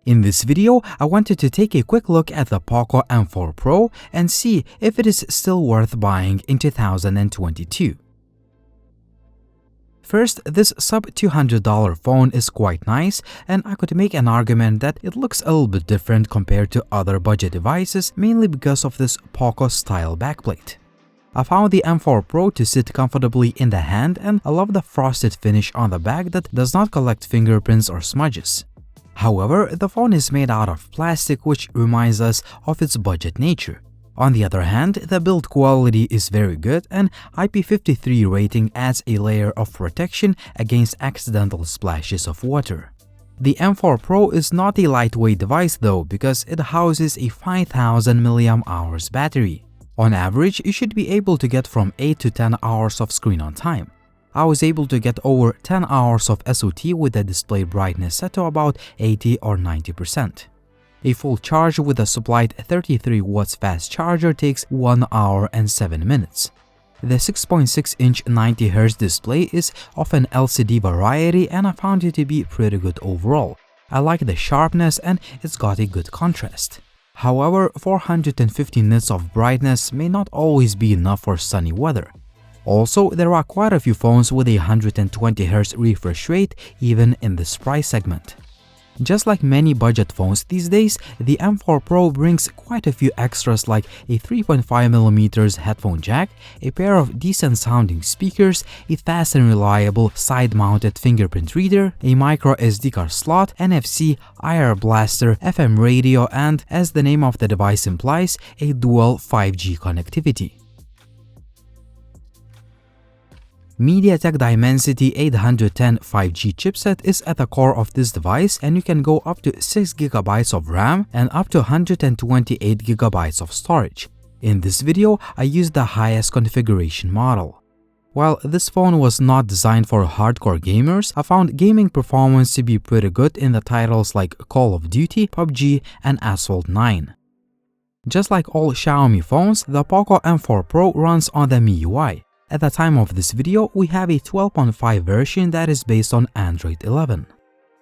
In this video, I wanted to take a quick look at the Poco M4 Pro and see if it is still worth buying in 2022. First, this sub-$200 phone is quite nice, and I could make an argument that it looks a little bit different compared to other budget devices, mainly because of this Poco-style backplate. I found the M4 Pro to sit comfortably in the hand, and I love the frosted finish on the back that does not collect fingerprints or smudges. However, the phone is made out of plastic, which reminds us of its budget nature. On the other hand, the build quality is very good, and IP53 rating adds a layer of protection against accidental splashes of water. The M4 Pro is not a lightweight device though, because it houses a 5000 mAh battery. On average, you should be able to get from 8 to 10 hours of screen on time. I was able to get over 10 hours of SOT with the display brightness set to about 80 or 90%. A full charge with a supplied 33 watts fast charger takes 1 hour and 7 minutes. The 6.6-inch 90Hz display is of an LCD variety, and I found it to be pretty good overall. I like the sharpness and it's got a good contrast. However, 450 nits of brightness may not always be enough for sunny weather. Also, there are quite a few phones with a 120Hz refresh rate even in this price segment. Just like many budget phones these days, the M4 Pro brings quite a few extras like a 3.5mm headphone jack, a pair of decent sounding speakers, a fast and reliable side-mounted fingerprint reader, a micro SD card slot, NFC, IR blaster, FM radio, and, as the name of the device implies, a dual 5G connectivity. MediaTek Dimensity 810 5G chipset is at the core of this device, and you can go up to 6GB of RAM and up to 128GB of storage. In this video, I used the highest configuration model. While this phone was not designed for hardcore gamers, I found gaming performance to be pretty good in the titles like Call of Duty, PUBG, and Asphalt 9. Just like all Xiaomi phones, the Poco M4 Pro runs on the MIUI. At the time of this video, we have a 12.5 version that is based on Android 11.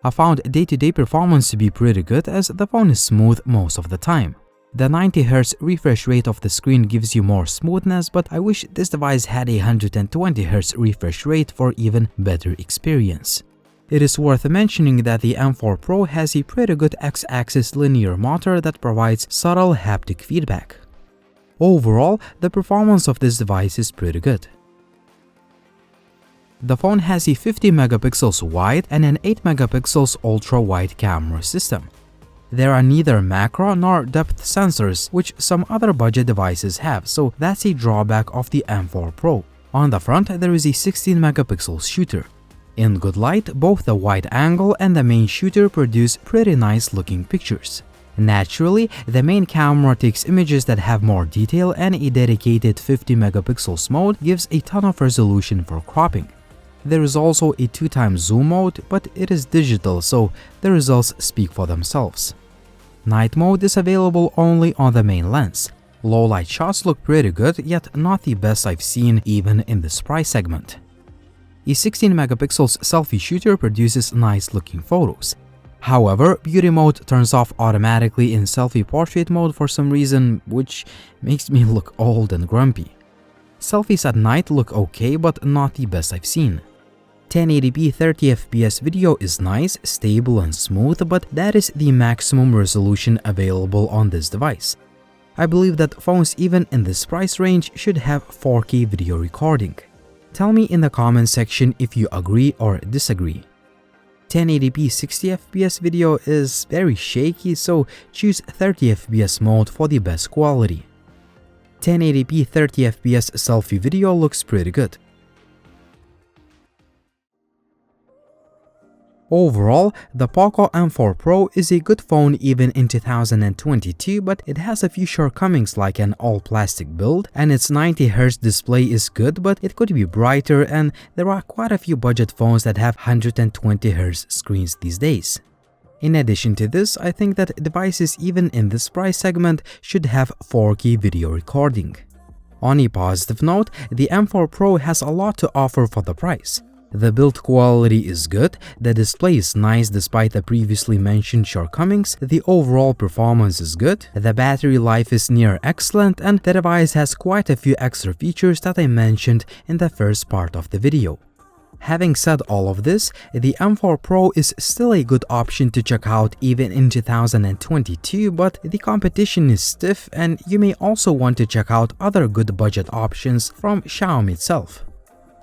I found day-to-day performance to be pretty good as the phone is smooth most of the time. The 90Hz refresh rate of the screen gives you more smoothness, but I wish this device had a 120Hz refresh rate for even better experience. It is worth mentioning that the M4 Pro has a pretty good X-axis linear motor that provides subtle haptic feedback. Overall, the performance of this device is pretty good. The phone has a 50 megapixels wide and an 8 megapixels ultra-wide camera system. There are neither macro nor depth sensors, which some other budget devices have, so that's a drawback of the M4 Pro. On the front, there is a 16 megapixel shooter. In good light, both the wide angle and the main shooter produce pretty nice looking pictures. Naturally, the main camera takes images that have more detail, and a dedicated 50 megapixels mode gives a ton of resolution for cropping. There is also a 2x zoom mode, but it is digital, so the results speak for themselves. Night mode is available only on the main lens. Low light shots look pretty good, yet not the best I've seen even in this price segment. A 16 megapixels selfie shooter produces nice looking photos. However, beauty mode turns off automatically in selfie portrait mode for some reason, which makes me look old and grumpy. Selfies at night look okay, but not the best I've seen. 1080p 30fps video is nice, stable and smooth, but that is the maximum resolution available on this device. I believe that phones even in this price range should have 4K video recording. Tell me in the comment section if you agree or disagree. 1080p 60fps video is very shaky, so choose 30fps mode for the best quality. 1080p 30fps selfie video looks pretty good. Overall, the Poco M4 Pro is a good phone even in 2022, but it has a few shortcomings like an all-plastic build, and its 90Hz display is good, but it could be brighter, and there are quite a few budget phones that have 120Hz screens these days. In addition to this, I think that devices even in this price segment should have 4K video recording. On a positive note, the M4 Pro has a lot to offer for the price. The build quality is good, the display is nice despite the previously mentioned shortcomings, the overall performance is good, the battery life is near excellent, and the device has quite a few extra features that I mentioned in the first part of the video. Having said all of this, the M4 Pro is still a good option to check out even in 2022, but the competition is stiff and you may also want to check out other good budget options from Xiaomi itself.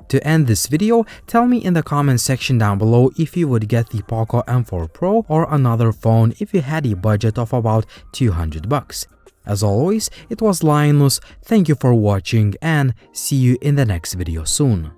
To end this video, tell me in the comment section down below if you would get the Poco M4 Pro or another phone if you had a budget of about 200 bucks. As always, it was Linus, thank you for watching and see you in the next video soon.